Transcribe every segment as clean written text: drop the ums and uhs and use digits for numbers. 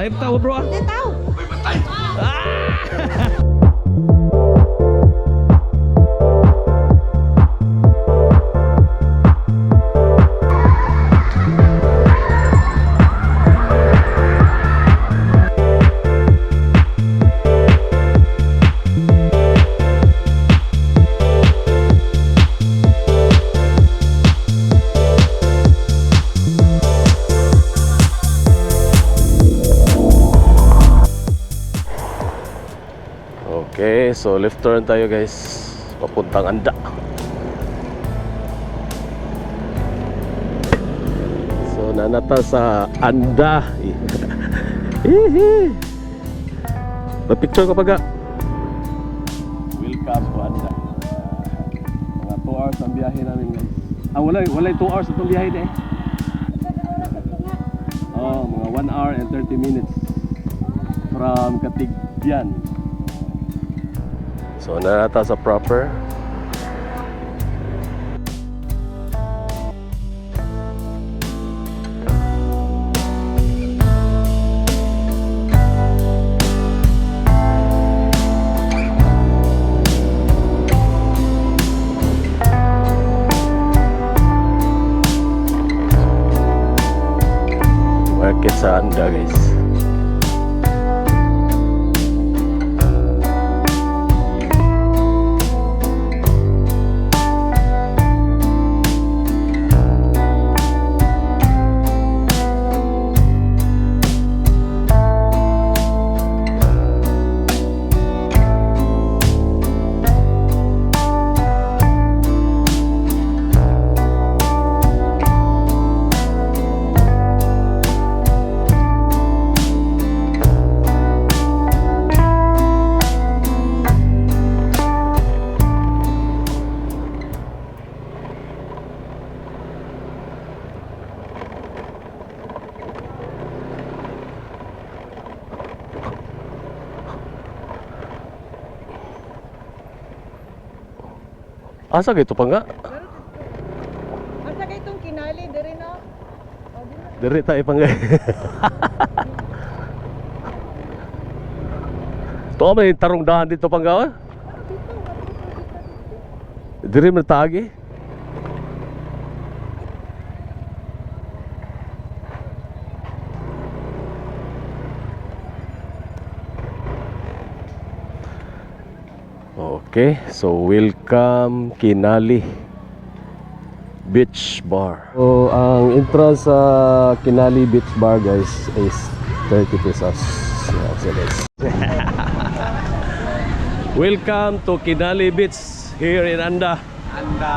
Ay, tao bro. Hindi tao. May matay. Okay, so left turn tayo guys, papuntang Anda. So nanata sa Anda. Papicture ka pa ga. Welcome to Anda. Mga 2 hours ang biyahe namin guys. Wala 2 hours itong biyahe eh. Oh, mga 1 hour and 30 minutes from Katigbian. So narata sa proper. Market sa Anda guys. Asa gito pa nga? Asa kay itong Quinale, diri no? Diri tayo pa nga. Ito may tarong dahan dito pa nga. Diri man tagi. Okay, so welcome Quinale Beach Bar. So ang entrance sa Quinale Beach Bar guys is 30 pesos. Yeah, so guys. Welcome to Quinale Beach here in Anda. Anda.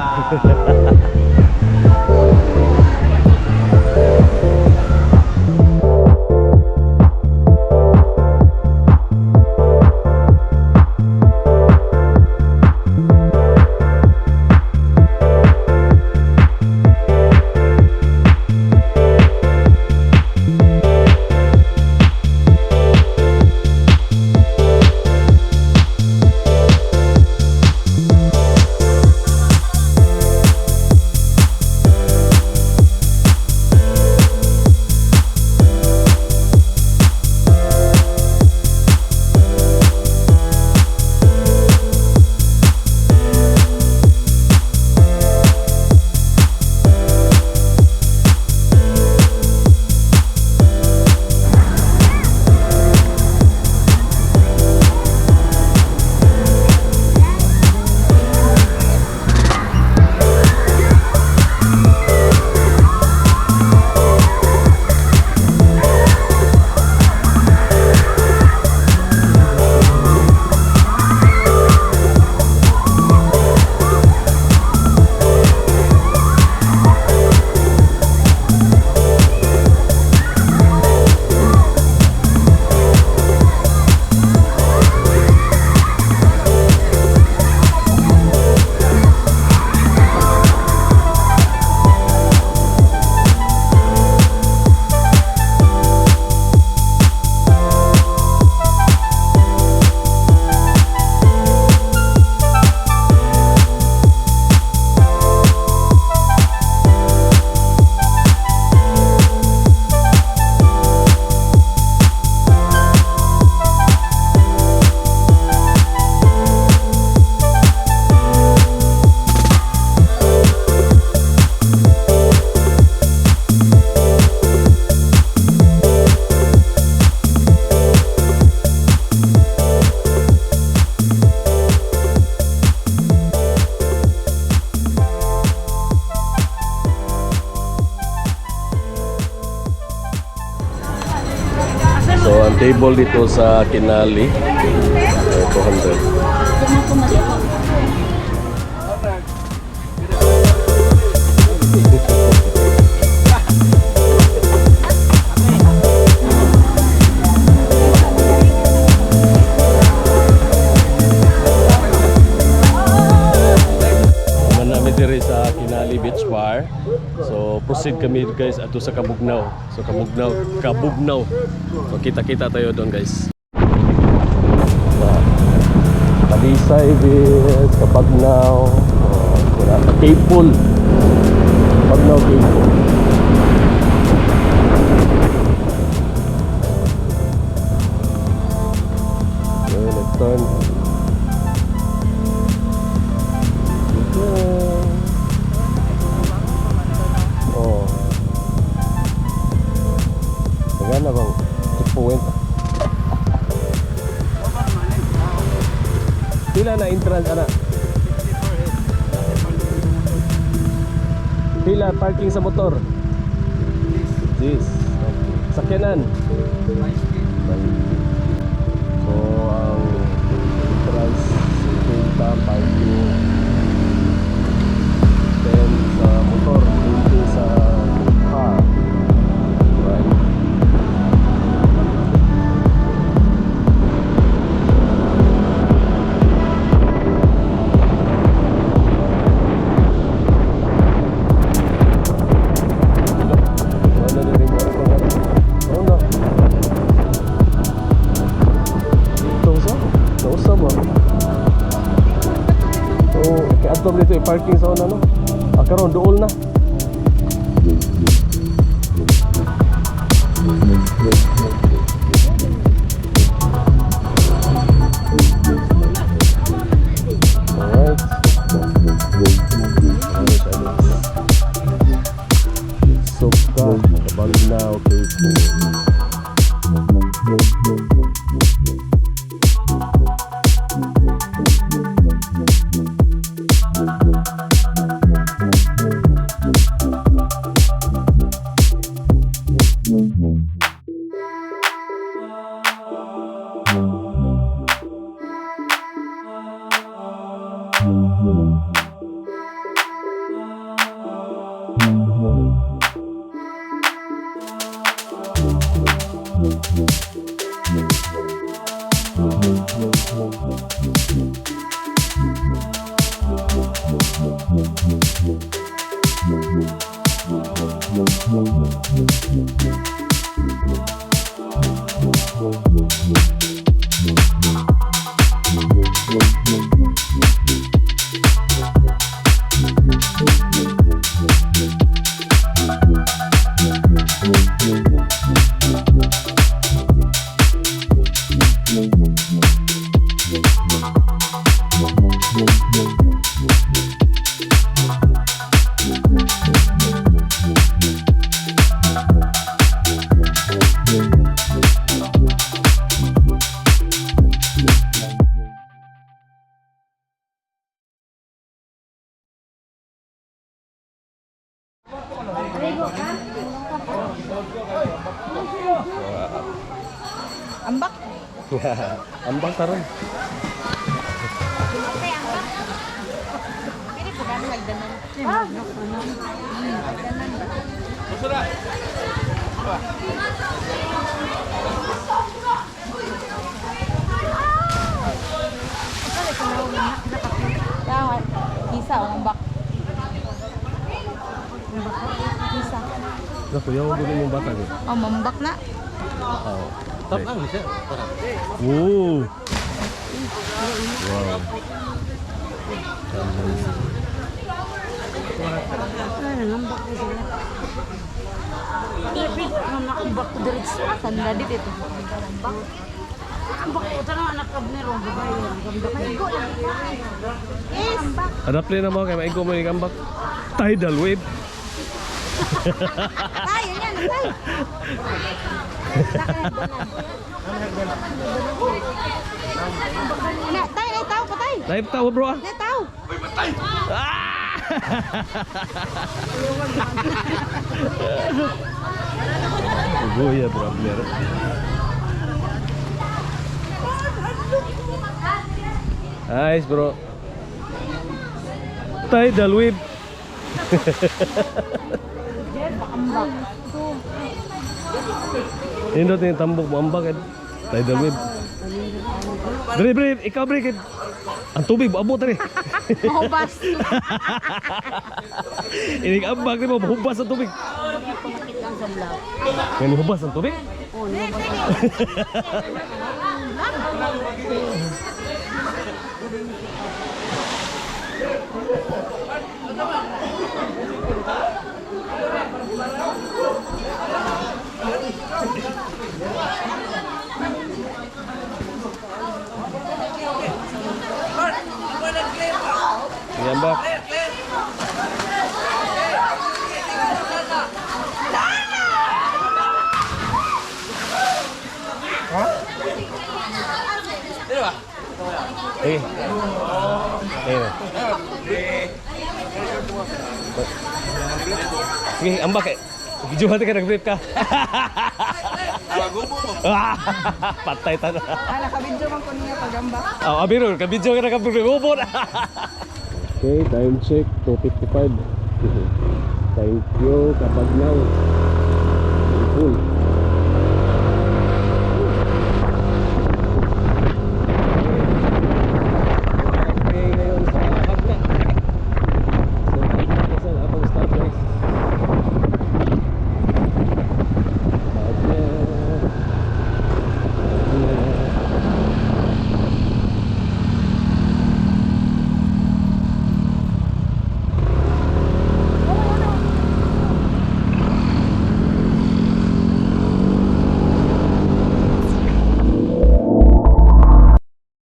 So ang table dito sa Quinale, 200. Diri sa Quinale Beach Bar. So proceed kami guys ato sa Cabagnow. So Cabagnow. So kita-kita tayo doon guys. Talisay Beach, Cabagnow, Cave Pool. Cabagnow Cave Pool. So let's turn. Magana bang checkpoint? Pila na entrance ana? Pila parking sa motor? This. Sakyanan. So ang entrance 50 parking. Then sa motor 20 sa car. Right. Dito parking sa una no. Karon dool na. Alright. Soka, Cabagnow Cave Pool. Ambak. Ambak taron. Okay, ambak. Pili po kami nagdanan. Nagdanan ba? Busura. Isa o ambak. Isa. Naku, yaw gulo yung bata ko. Oh, mambak na. Oh. Top ang bisa. Wow. Nangambak ko sila. Nangambak ko dito sa sandadit ito. Nangambak ko tanong anak kab ni Ron. Yes. Adapt rin naman kay maigo mo yung ambak. Tidal wave. Tayo niyan, tayo. Na, tayo, ay tao pa tayo. Live tao bro ah. Na tao. Oy, matay. Buya bro, meron. Nice bro. Tidal wave. Indot yung tambok mo ambak kan. Tidal wave. Bre, ikaw bre kid. Ang tubig abot rin. Mahubas. Ini ambak ni mo hubas ang tubig. Pumakit lang sa vlog. Ngayon hubas ang tubig. Oh, nubas. Ini ambak. Eh. Sige, ambak eh. Video hati ka nag-brief ka. Patay ta na. Nakabidyo man ko niya pagamba. Abiro, ka-video ka nag-brief. Okay, time check 2:55. Thank you, Cabagnow Cave Pool.